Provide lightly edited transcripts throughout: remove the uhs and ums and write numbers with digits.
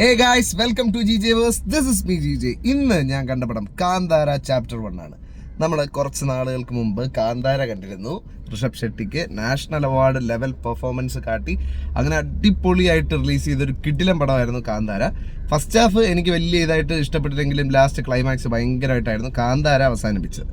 Hey guys, welcome to GJ Verse. This is me GJ. ഇന്ന് ഞാൻ കണ്ട പടം കാന്താര ചാപ്റ്റർ 1 ആണ്. നമ്മൾ കുറച്ച് നാളുകൾക്ക് മുമ്പ് കാന്താര കണ്ടിരുന്നു. ഋഷഭ് ഷെട്ടിക്ക് നാഷണൽ അവാർഡ് ലെവൽ പെർഫോമൻസ് കാട്ടി അങ്ങനെ അടിപൊളിയായിട്ട് റിലീസ് ചെയ്തൊരു കിടിലൻ പടമായിരുന്നു കാന്താര. ഫസ്റ്റ് ഹാഫ് എനിക്ക് വലിയ ഇതായിട്ട് ഇഷ്ടപ്പെട്ടില്ലെങ്കിലും ലാസ്റ്റ് ക്ലൈമാക്സ് ഭയങ്കരമായിട്ടായിരുന്നു കാന്താര അവസാനിപ്പിച്ചത്.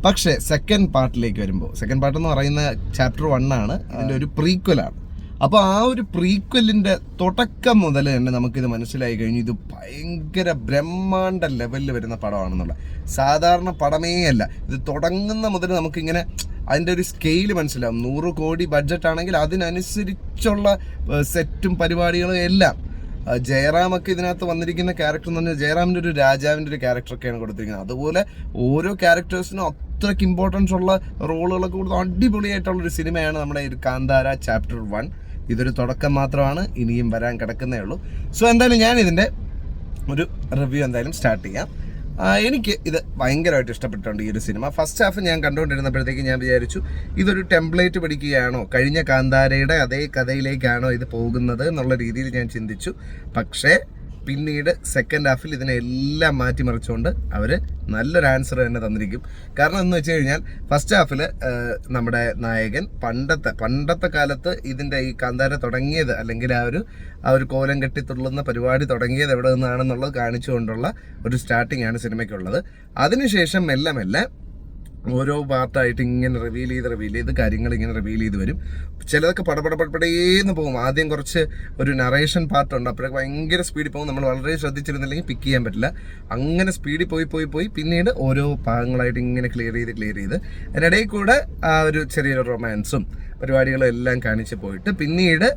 പക്ഷേ സെക്കൻഡ് പാർട്ടിലേക്ക് വരുമ്പോൾ, സെക്കൻഡ് പാർട്ട് എന്ന് പറയുന്ന ചാപ്റ്റർ 1 ആണ്, അതിൻ്റെ ഒരു പ്രീക്വലാണ്. അപ്പോൾ ആ ഒരു പ്രീക്വലിൻ്റെ തുടക്കം മുതൽ തന്നെ നമുക്കിത് മനസ്സിലായി കഴിഞ്ഞു, ഇത് ഭയങ്കര ബ്രഹ്മാണ്ഡ ലെവലിൽ വരുന്ന പടമാണെന്നുള്ള. സാധാരണ പടമേ അല്ല ഇത്. തുടങ്ങുന്ന മുതൽ നമുക്കിങ്ങനെ അതിൻ്റെ ഒരു സ്കെയില് മനസ്സിലാവും. 100 കോടി ബഡ്ജറ്റ് ആണെങ്കിൽ അതിനനുസരിച്ചുള്ള സെറ്റും പരിപാടികളും എല്ലാം. ജയറാമൊക്കെ ഇതിനകത്ത് വന്നിരിക്കുന്ന ക്യാരക്ടർ എന്ന് പറഞ്ഞാൽ ജയറാമിൻ്റെ ഒരു രാജാവിൻ്റെ ഒരു ക്യാരക്ടറൊക്കെയാണ് കൊടുത്തിരിക്കുന്നത്. അതുപോലെ ഓരോ ക്യാരക്ടേഴ്സിനും അത്രയ്ക്ക് ഇമ്പോർട്ടൻസ് ഉള്ള റോളുകളൊക്കെ കൊടുത്ത് അടിപൊളിയായിട്ടുള്ളൊരു സിനിമയാണ് നമ്മുടെ ഒരു കാന്താര ചാപ്റ്റർ 1. ഇതൊരു തുടക്കം മാത്രമാണ്, ഇനിയും വരാൻ കിടക്കുന്നേ ഉള്ളൂ. സോ എന്തായാലും ഞാൻ ഇതിൻ്റെ ഒരു റിവ്യൂ എന്തായാലും സ്റ്റാർട്ട് ചെയ്യാം. എനിക്ക് ഇത് ഭയങ്കരമായിട്ട് ഇഷ്ടപ്പെട്ടിട്ടുണ്ട് ഈ ഒരു സിനിമ. ഫസ്റ്റ് ഹാഫ് ഞാൻ കണ്ടുകൊണ്ടിരുന്നപ്പോഴത്തേക്ക് ഞാൻ വിചാരിച്ചു ഇതൊരു ടെംപ്ലേറ്റ് പഠിക്കുകയാണോ, കഴിഞ്ഞ കാന്താരയുടെ അതേ കഥയിലേക്കാണോ ഇത് പോകുന്നത് എന്നുള്ള രീതിയിൽ ഞാൻ ചിന്തിച്ചു. പക്ഷേ പിന്നീട് സെക്കൻഡ് ഹാഫിൽ ഇതിനെല്ലാം മാറ്റിമറിച്ചുകൊണ്ട് അവർ നല്ലൊരു ആൻസർ തന്നെ തന്നിരിക്കും. കാരണം എന്ന് വെച്ച് കഴിഞ്ഞാൽ ഫസ്റ്റ് ഹാഫിൽ നമ്മുടെ നായകൻ പണ്ടത്തെ കാലത്ത് ഇതിൻ്റെ ഈ കാന്താര തുടങ്ങിയത്, അല്ലെങ്കിൽ ആ ഒരു കോലം കെട്ടി തുള്ളുന്ന പരിപാടി തുടങ്ങിയത് എവിടെ നിന്നാണെന്നുള്ളത് കാണിച്ചുകൊണ്ടുള്ള ഒരു സ്റ്റാർട്ടിംഗ് ആണ് സിനിമയ്ക്കുള്ളത്. അതിനുശേഷം മെല്ലെ ഓരോ പാർട്ടായിട്ട് ഇങ്ങനെ റിവീൽ ചെയ്ത് കാര്യങ്ങൾ ഇങ്ങനെ റിവീൽ ചെയ്ത് വരും. ചിലതൊക്കെ പടപടേന്ന് പോകും. ആദ്യം കുറച്ച് ഒരു നറേഷൻ പാർട്ടുണ്ട്, അപ്പോഴൊക്കെ ഭയങ്കര സ്പീഡിൽ പോകും. നമ്മൾ വളരെ ശ്രദ്ധിച്ചിരുന്നില്ലെങ്കിൽ പിക്ക് ചെയ്യാൻ പറ്റില്ല. അങ്ങനെ സ്പീഡിൽ പോയി പിന്നീട് ഓരോ ഭാഗങ്ങളായിട്ട് ഇങ്ങനെ ക്ലിയർ ചെയ്ത് അതിനിടയിൽ കൂടെ ആ ഒരു ചെറിയൊരു റൊമാൻസും പരിപാടികളും എല്ലാം കാണിച്ച് പോയിട്ട് പിന്നീട്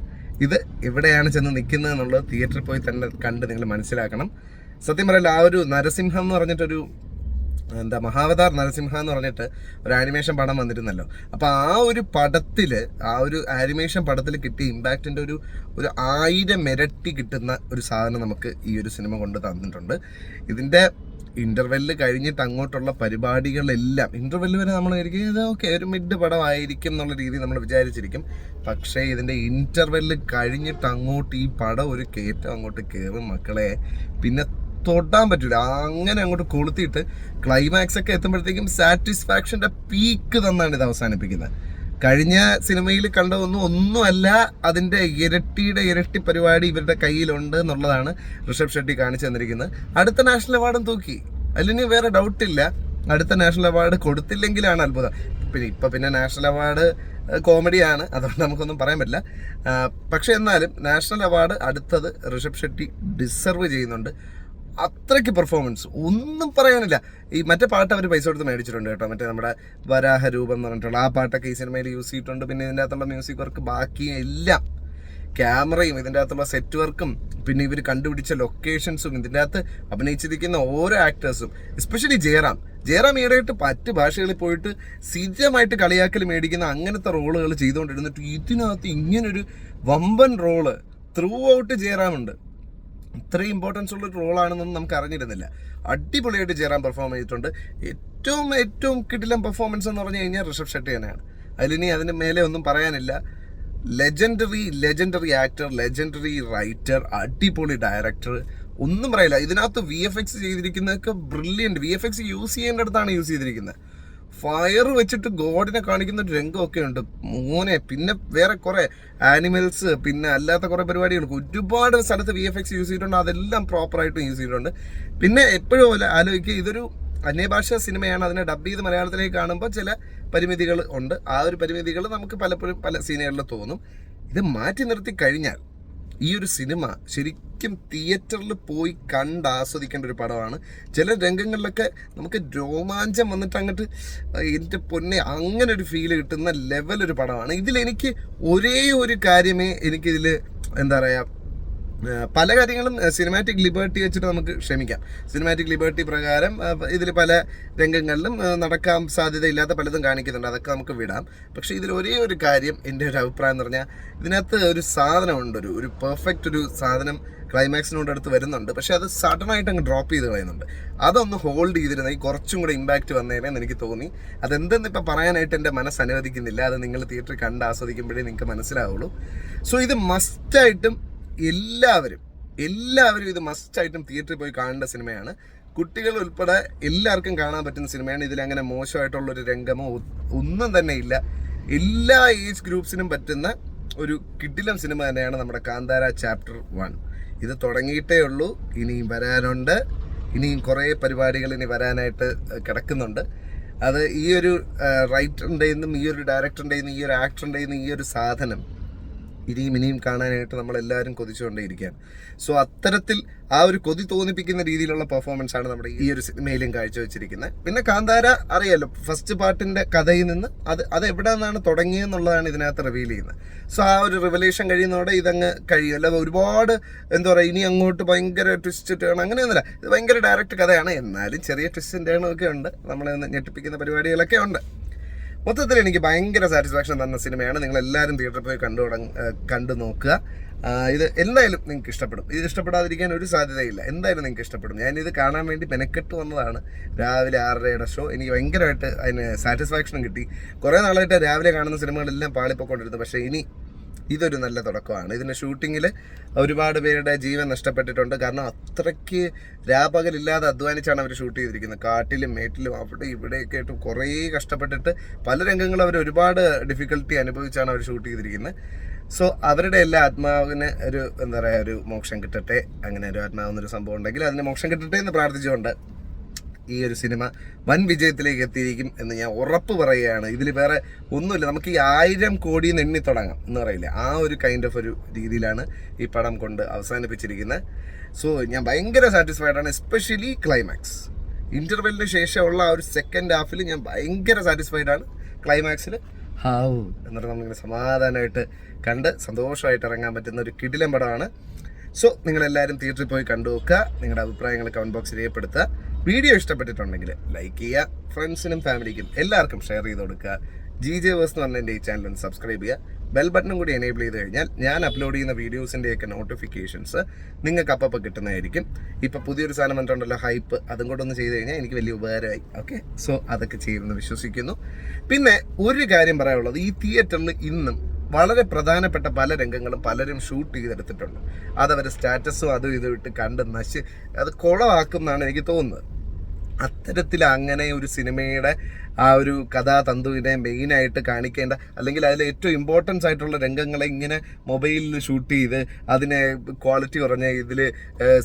ഇത് എവിടെയാണ് ചെന്ന് നിൽക്കുന്നത് എന്നുള്ളത് തിയേറ്ററിൽ പോയി തന്നെ കണ്ട് നിങ്ങൾ മനസ്സിലാക്കണം. സത്യം പറയില്ല, ആ ഒരു നരസിംഹം എന്ന് പറഞ്ഞിട്ടൊരു മഹാവതാർ നരസിംഹ എന്ന് പറഞ്ഞിട്ട് ഒരു ആനിമേഷൻ പടം വന്നിരുന്നല്ലോ. അപ്പോൾ ആ ഒരു പടത്തിൽ, ആ ഒരു ആനിമേഷൻ പടത്തിൽ കിട്ടിയ ഇമ്പാക്റ്റിൻ്റെ ഒരു 1000 ഇരട്ടി കിട്ടുന്ന ഒരു സാധനം നമുക്ക് ഈ ഒരു സിനിമ കൊണ്ട് തന്നിട്ടുണ്ട്. ഇതിൻ്റെ ഇൻ്റർവെല്ല് കഴിഞ്ഞിട്ട് അങ്ങോട്ടുള്ള പരിപാടികളെല്ലാം, ഇൻ്റർവെല്ല് വരെ നമ്മൾ വിചാരിക്കും ഇത് ഓക്കെ ഒരു മിഡ് പടമായിരിക്കും എന്നുള്ള രീതിയിൽ നമ്മൾ വിചാരിച്ചിരിക്കും. പക്ഷേ ഇതിൻ്റെ ഇൻ്റർവെല്ല് കഴിഞ്ഞിട്ട് അങ്ങോട്ട് ഈ പടം ഒരു കയറ്റം അങ്ങോട്ട് കയറും മക്കളെ, പിന്നെ തൊടാൻ പറ്റില്ല. അങ്ങനെ അങ്ങോട്ട് കൊളുത്തിയിട്ട് ക്ലൈമാക്സ് ഒക്കെ എത്തുമ്പോഴത്തേക്കും സാറ്റിസ്ഫാക്ഷൻ്റെ പീക്ക് തന്നാണ് ഇത് അവസാനിപ്പിക്കുന്നത്. കഴിഞ്ഞ സിനിമയിൽ ഒന്നുമല്ല, അതിൻ്റെ ഇരട്ടി പരിപാടി ഇവരുടെ കയ്യിലുണ്ട് എന്നുള്ളതാണ് ഋഷഭ് ഷെട്ടി കാണിച്ചു തന്നിരിക്കുന്നത്. അടുത്ത നാഷണൽ അവാർഡും തൂക്കി, അതിന് വേറെ ഡൗട്ടില്ല. അടുത്ത നാഷണൽ അവാർഡ് കൊടുത്തില്ലെങ്കിലാണ് അത്ഭുതം. പിന്നെ നാഷണൽ അവാർഡ് കോമഡിയാണ്, അതുകൊണ്ട് നമുക്കൊന്നും പറയാൻ പറ്റില്ല. പക്ഷെ എന്നാലും നാഷണൽ അവാർഡ് അടുത്തത് ഋഷഭ് ഷെട്ടി ഡിസർവ് ചെയ്യുന്നുണ്ട്. അത്രയ്ക്ക് പെർഫോമൻസ് ഒന്നും പറയാനില്ല. ഈ മറ്റേ പാട്ട് അവർ പൈസ കൊടുത്ത് മേടിച്ചിട്ടുണ്ട് കേട്ടോ. മറ്റേ നമ്മുടെ വരാഹരൂപം എന്ന് പറഞ്ഞിട്ടുള്ള ആ പാട്ടൊക്കെ ഈ സിനിമയിൽ യൂസ് ചെയ്തിട്ടുണ്ട്. പിന്നെ ഇതിൻ്റെ അകത്തുള്ള മ്യൂസിക് വർക്ക്, ബാക്കി എല്ലാം, ക്യാമറയും ഇതിൻ്റെ അകത്തുള്ള സെറ്റ് വർക്കും, പിന്നെ ഇവർ കണ്ടുപിടിച്ച ലൊക്കേഷൻസും, ഇതിൻ്റെ അകത്ത് അഭിനയിച്ചിരിക്കുന്ന ഓരോ ആക്ടേഴ്സും, എസ്പെഷ്യലി ജയറാം ഈടായിട്ട് മറ്റ് ഭാഷകളിൽ പോയിട്ട് സ്ഥിരമായിട്ട് കളിയാക്കൽ മേടിക്കുന്ന അങ്ങനത്തെ റോളുകൾ ചെയ്തുകൊണ്ടിരുന്നിട്ട് ഇതിനകത്ത് ഇങ്ങനൊരു വമ്പൻ റോള് ത്രൂ ഔട്ട് ജയറാമുണ്ട്. ഇത്രയും ഇമ്പോർട്ടൻസ് ഉള്ളൊരു റോളാണെന്നൊന്നും നമുക്ക് അറിഞ്ഞിരുന്നില്ല. അടിപൊളിയായിട്ട് ജയറാം പെർഫോം ചെയ്തിട്ടുണ്ട്. ഏറ്റവും കിടിലം പെർഫോമൻസ് എന്ന് പറഞ്ഞു കഴിഞ്ഞാൽ ഋഷഭ് ഷെട്ടി തന്നെയാണ്. അതിലിനി അതിന് മേലെ ഒന്നും പറയാനില്ല. ലെജൻഡറി ആക്ടർ, ലെജൻഡറി റൈറ്റർ, അടിപൊളി ഡയറക്ടർ, ഒന്നും പറയില്ല. ഇതിനകത്ത് VFX ചെയ്തിരിക്കുന്നതൊക്കെ ബ്രില്യൻറ്റ്. VFX യൂസ് ചെയ്യേണ്ടടുത്താണ് യൂസ് ചെയ്തിരിക്കുന്നത്. ഫയർ വെച്ചിട്ട് ഗോഡിനെ കാണിക്കുന്ന ഒരു രംഗമൊക്കെ ഉണ്ട് മോനെ. പിന്നെ വേറെ കുറേ ആനിമൽസ്, പിന്നെ അല്ലാത്ത കുറേ പരിപാടികൾ, ഒരുപാട് സ്ഥലത്ത് VFX യൂസ് ചെയ്തിട്ടുണ്ട്. അതെല്ലാം പ്രോപ്പറായിട്ടും യൂസ് ചെയ്തിട്ടുണ്ട്. പിന്നെ എപ്പോഴും ആലോചിക്കുക, ഇതൊരു അന്യഭാഷാ സിനിമയാണ്. അതിനെ ഡബ് ചെയ്ത് മലയാളത്തിലേക്ക് കാണുമ്പോൾ ചില പരിമിതികൾ ഉണ്ട്. ആ ഒരു പരിമിതികൾ നമുക്ക് പലപ്പോഴും പല സീനുകളിൽ തോന്നും. ഇത് മാറ്റി നിർത്തി കഴിഞ്ഞാൽ ഈ ഒരു സിനിമ ശരിക്കും തിയേറ്ററിൽ പോയി കണ്ട് ആസ്വദിക്കേണ്ട ഒരു പടമാണ്. ചില രംഗങ്ങളിലൊക്കെ നമുക്ക് രോമാഞ്ചം വന്നിട്ട് അങ്ങോട്ട് എൻ്റെ പൊന്നെ അങ്ങനെ ഒരു ഫീല് കിട്ടുന്ന ലെവലൊരു പടമാണ്. ഇതിലെനിക്ക് ഒരേ ഒരു കാര്യമേ എനിക്കിതിൽ എന്താ പറയുക, പല കാര്യങ്ങളും സിനിമാറ്റിക് ലിബർട്ടി വെച്ചിട്ട് നമുക്ക് ക്ഷമിക്കാം. സിനിമാറ്റിക് ലിബർട്ടി പ്രകാരം ഇതിൽ പല രംഗങ്ങളിലും നടക്കാൻ സാധ്യതയില്ലാത്ത പലതും കാണിക്കുന്നുണ്ട്, അതൊക്കെ നമുക്ക് വിടാം. പക്ഷേ ഇതിൽ ഒരേ ഒരു കാര്യം, എൻ്റെ ഒരു അഭിപ്രായം എന്ന് പറഞ്ഞാൽ, ഇതിനകത്ത് ഒരു സാധനമുണ്ട്, ഒരു പെർഫെക്റ്റ് ഒരു സാധനം ക്ലൈമാക്സിനോട് അടുത്ത് വരുന്നുണ്ട്. പക്ഷേ അത് സഡനായിട്ട് അങ്ങ് ഡ്രോപ്പ് ചെയ്ത് കളയുന്നുണ്ട്. അതൊന്ന് ഹോൾഡ് ചെയ്തിരുന്നെങ്കിൽ കുറച്ചും കൂടെ ഇമ്പാക്റ്റ് വന്നേനെന്ന് എനിക്ക് തോന്നി. അതെന്തെന്ന് ഇപ്പം പറയാനായിട്ട് എൻ്റെ മനസ്സ് അനുവദിക്കുന്നില്ല. അത് നിങ്ങൾ തിയേറ്ററിൽ കണ്ട് ആസ്വദിക്കുമ്പോഴേ നിങ്ങൾക്ക് മനസ്സിലാവുള്ളൂ. സോ ഇത് മസ്റ്റായിട്ടും എല്ലാവരും എല്ലാവരും ഇത് മസ്റ്റായിട്ടും തിയേറ്ററിൽ പോയി കാണേണ്ട സിനിമയാണ്. കുട്ടികൾ ഉൾപ്പെടെ എല്ലാവർക്കും കാണാൻ പറ്റുന്ന സിനിമയാണ്. ഇതിലങ്ങനെ മോശമായിട്ടുള്ളൊരു രംഗമോ ഒന്നും തന്നെ ഇല്ല. എല്ലാ ഏജ് ഗ്രൂപ്പ്സിനും പറ്റുന്ന ഒരു കിടിലം സിനിമ തന്നെയാണ് നമ്മുടെ കാന്താര ചാപ്റ്റർ 1. ഇത് തുടങ്ങിയിട്ടേ ഉള്ളൂ, ഇനിയും വരാനുണ്ട്. ഇനിയും കുറേ പരിപാടികൾ ഇനി വരാനായിട്ട് കിടക്കുന്നുണ്ട്. അത് ഈ ഒരു റൈറ്ററിൻ്റെ നിന്നും ഈ ഒരു ഡയറക്ടറിൻ്റെ നിന്നും ഈ ഒരു ആക്ടറിൻ്റെ നിന്നും ഈ ഒരു സാധനം ഇനിയും കാണാനായിട്ട് നമ്മളെല്ലാവരും കൊതിച്ചുകൊണ്ടേയിരിക്കുകയാണ്. സോ അത്തരത്തിൽ ആ ഒരു കൊതി തോന്നിപ്പിക്കുന്ന രീതിയിലുള്ള പെർഫോമൻസ് ആണ് നമ്മുടെ ഈ ഒരു സിനിമയിലും കാഴ്ചവെച്ചിരിക്കുന്നത്. പിന്നെ കാന്താര അറിയാലോ, ഫസ്റ്റ് പാർട്ടിൻ്റെ കഥയിൽ നിന്ന് അത് എവിടെ നിന്നാണ് തുടങ്ങിയെന്നുള്ളതാണ് ഇതിനകത്ത് റിവീൽ ചെയ്യുന്നത്. സോ ആ ഒരു റിവലേഷൻ കഴിയുന്നതോടെ ഇതങ്ങ് കഴിയും. അല്ല ഒരുപാട് എന്താ പറയുക, ഇനി അങ്ങോട്ട് ഭയങ്കര ട്വിസ്റ്റ് ടേൺ അങ്ങനെയൊന്നുമില്ല. ഇത് ഭയങ്കര ഡയറക്റ്റ് കഥയാണ്, എന്നാലും ചെറിയ ട്വിസ്റ്റും ടേണൊക്കെ ഉണ്ട്, നമ്മളെ ഒന്ന് ഞെട്ടിപ്പിക്കുന്ന പരിപാടികളൊക്കെ ഉണ്ട്. മൊത്തത്തിൽ എനിക്ക് ഭയങ്കര സാറ്റിസ്ഫാക്ഷൻ തന്ന സിനിമയാണ്. നിങ്ങളെല്ലാവരും തിയേറ്ററിൽ പോയി കണ്ടു നോക്കുക. ഇത് എന്തായാലും നിങ്ങൾക്ക് ഇഷ്ടപ്പെടും. ഇത് ഇഷ്ടപ്പെടാതിരിക്കാൻ ഒരു സാധ്യതയില്ല. എന്തായാലും നിങ്ങൾക്ക് ഇഷ്ടപ്പെടും. ഞാനിത് കാണാൻ വേണ്ടി മെനക്കെട്ട് വന്നതാണ്. രാവിലെ 6:30 ഷോ. എനിക്ക് ഭയങ്കരമായിട്ട് അതിന് സാറ്റിസ്ഫാക്ഷനും കിട്ടി. കുറേ നാളായിട്ട് രാവിലെ കാണുന്ന സിനിമകളെല്ലാം പാളിപ്പോക്കൊണ്ടിരുന്നു. പക്ഷേ ഇനി ഇതൊരു നല്ല തുടക്കമാണ്. ഇതിൻ്റെ ഷൂട്ടിങ്ങിൽ ഒരുപാട് പേരുടെ ജീവൻ നഷ്ടപ്പെട്ടിട്ടുണ്ട്. കാരണം അത്രയ്ക്ക് രാപകലില്ലാതെ അധ്വാനിച്ചാണ് അവർ ഷൂട്ട് ചെയ്തിരിക്കുന്നത്. കാട്ടിലും മേട്ടിലും അവിടെ ഇവിടെയൊക്കെ ആയിട്ട് കുറേ കഷ്ടപ്പെട്ടിട്ട് പല രംഗങ്ങളും അവർ ഒരുപാട് ഡിഫിക്കൽട്ടി അനുഭവിച്ചാണ് അവർ ഷൂട്ട് ചെയ്തിരിക്കുന്നത്. സോ അവരുടെ എല്ലാ ആത്മാവിന് ഒരു എന്താ പറയുക, ഒരു മോക്ഷം കിട്ടട്ടെ. അങ്ങനെ ഒരു ആത്മാവെന്നൊരു സംഭവം ഉണ്ടെങ്കിൽ അതിന് മോക്ഷം കിട്ടട്ടെ എന്ന് പ്രാർത്ഥിച്ചുകൊണ്ട് ഈ ഒരു സിനിമ വൻ വിജയത്തിലേക്ക് എത്തിയിരിക്കും എന്ന് ഞാൻ ഉറപ്പ് പറയുകയാണ്. ഇതിൽ വേറെ ഒന്നുമില്ല. നമുക്ക് ഈ 1000 കോടി എണ്ണി തുടങ്ങാം എന്ന് പറയില്ലേ, ആ ഒരു കൈൻഡ് ഓഫ് ഒരു രീതിയിലാണ് ഈ പടം കൊണ്ട് അവസാനിപ്പിച്ചിരിക്കുന്നത്. സോ ഞാൻ ഭയങ്കര സാറ്റിസ്ഫൈഡ് ആണ്. എസ്പെഷ്യലി ക്ലൈമാക്സ്, ഇൻ്റർവെല്ലിന് ശേഷമുള്ള ആ ഒരു സെക്കൻഡ് ഹാഫിൽ ഞാൻ ഭയങ്കര സാറ്റിസ്ഫൈഡ് ആണ്. ക്ലൈമാക്സിൽ എന്നിട്ട് നമ്മളിങ്ങനെ സമാധാനമായിട്ട് കണ്ട് സന്തോഷമായിട്ട് ഇറങ്ങാൻ പറ്റുന്ന ഒരു കിടിലം പടമാണ്. സോ നിങ്ങളെല്ലാവരും തിയേറ്ററിൽ പോയി കണ്ടു നോക്കുക. നിങ്ങളുടെ അഭിപ്രായങ്ങൾ കമൻറ്റ് ബോക്സിൽ രേഖപ്പെടുത്തുക. വീഡിയോ ഇഷ്ടപ്പെട്ടിട്ടുണ്ടെങ്കിൽ ലൈക്ക് ചെയ്യുക. ഫ്രണ്ട്സിനും ഫാമിലിക്കും എല്ലാവർക്കും ഷെയർ ചെയ്ത് കൊടുക്കുക. GJ Verse എന്ന് പറഞ്ഞ എൻ്റെ ഈ ചാനൽ ഒന്ന് സബ്സ്ക്രൈബ് ചെയ്യുക. ബെൽ ബട്ടണും കൂടി എനേബിൾ ചെയ്ത് കഴിഞ്ഞാൽ ഞാൻ അപ്ലോഡ് ചെയ്യുന്ന വീഡിയോസിൻ്റെയൊക്കെ നോട്ടിഫിക്കേഷൻസ് നിങ്ങൾക്ക് അപ്പം കിട്ടുന്നതായിരിക്കും. ഇപ്പോൾ പുതിയൊരു സാധനം വന്നിട്ടുണ്ടല്ലോ, ഹൈപ്പ്, അതും കൂടെ ഒന്ന് ചെയ്ത് കഴിഞ്ഞാൽ എനിക്ക് വലിയ ഉപകാരമായി. ഓക്കെ, സോ അതൊക്കെ ചെയ്യുമെന്ന് വിശ്വസിക്കുന്നു. പിന്നെ ഒരു കാര്യം പറയാനുള്ളത്, ഈ തിയേറ്ററിൽ ഇന്നും വളരെ പ്രധാനപ്പെട്ട പല രംഗങ്ങളും പലരും ഷൂട്ട് ചെയ്തെടുത്തിട്ടുണ്ട്. അതവർ സ്റ്റാറ്റസും അതും ഇതും ഇട്ട് കണ്ട് അത് കുളമാക്കും എന്നാണ് എനിക്ക് തോന്നുന്നത്. അത്തരത്തിൽ അങ്ങനെ ഒരു സിനിമയുടെ ആ ഒരു കഥാതന്തുവിനെ മെയിനായിട്ട് കാണിക്കേണ്ട, അല്ലെങ്കിൽ അതിൽ ഏറ്റവും ഇമ്പോർട്ടൻസ് ആയിട്ടുള്ള രംഗങ്ങളെ ഇങ്ങനെ മൊബൈലിൽ ഷൂട്ട് ചെയ്ത് അതിനെ ക്വാളിറ്റി കുറഞ്ഞ ഇതിൽ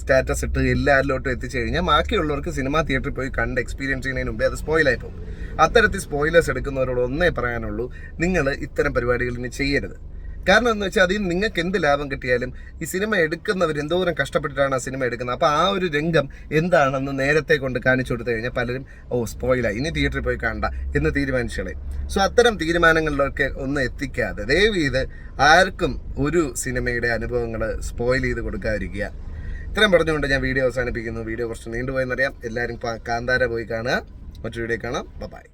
സ്റ്റാറ്റസ് ഇട്ട് എല്ലാവരിലോട്ടും എത്തിച്ചു കഴിഞ്ഞാൽ ബാക്കിയുള്ളവർക്ക് സിനിമ തിയേറ്ററിൽ പോയി കണ്ട് എക്സ്പീരിയൻസ് ചെയ്യുന്നതിന് മുമ്പേ അത് സ്പോയിലായി പോകും. അത്തരത്തിൽ സ്പോയിലേഴ്സ് എടുക്കുന്നവരോട് ഒന്നേ പറയാനുള്ളൂ, നിങ്ങൾ ഇത്തരം പരിപാടികൾ ഇനി ചെയ്യരുത്. കാരണം എന്ന് വെച്ചാൽ അതിൽ നിങ്ങൾക്ക് എന്ത് ലാഭം കിട്ടിയാലും ഈ സിനിമ എടുക്കുന്നവർ എന്തോരം കഷ്ടപ്പെട്ടിട്ടാണ് ആ സിനിമ എടുക്കുന്നത്. അപ്പോൾ ആ ഒരു രംഗം എന്താണെന്ന് നേരത്തെ കൊണ്ട് കാണിച്ചു കൊടുത്തു കഴിഞ്ഞാൽ പലരും സ്പോയിലായി, ഇനി തിയേറ്ററിൽ പോയി കാണണ്ട എന്ന് തീരുമാനിച്ചോളെ. സോ അത്തരം തീരുമാനങ്ങളിലൊക്കെ ഒന്നും എത്തിക്കാതെ ദയവ് ചെയ്ത് ആർക്കും ഒരു സിനിമയുടെ അനുഭവങ്ങൾ സ്പോയിൽ ചെയ്ത് കൊടുക്കാതിരിക്കുക. ഇത്രയും പറഞ്ഞുകൊണ്ട് ഞാൻ വീഡിയോ അവസാനിപ്പിക്കുന്നു. വീഡിയോ കുറച്ച് നീണ്ടുപോയെന്നറിയാം. എല്ലാവരും കാന്താര പോയി കാണുക. മറ്റൊരു വീഡിയോ കാണാം. ബൈ.